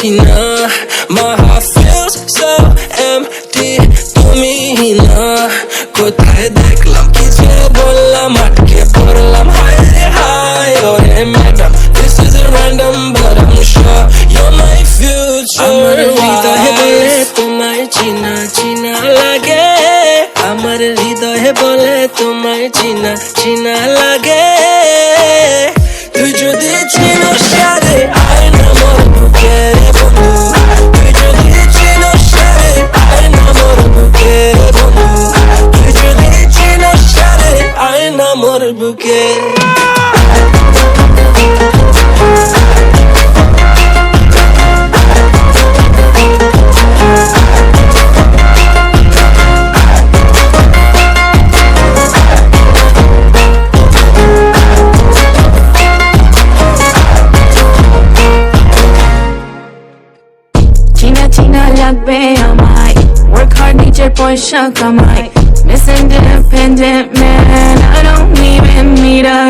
china. My heart feels so empty. Tumi na kothay dekhlam kiche bollam atke porlam. Hi hi, oh hey madam, this isn't random, but I'm sure you're my future. Amar hriday bole tomar china china lage. Amar hriday bole tomar china china lage. তুই যদি চিনিস সারে আয় না মোর বুকে বন্ধু। তুই যদি চিনিস সারে আয় না মোর বুকে বন্ধু। তুই যদি চিনিস সারে আয় না মোর বুকে। China লাগবে আমায়, work hard নিজের পয়সা কামাই, Miss Independent man, I don't even need a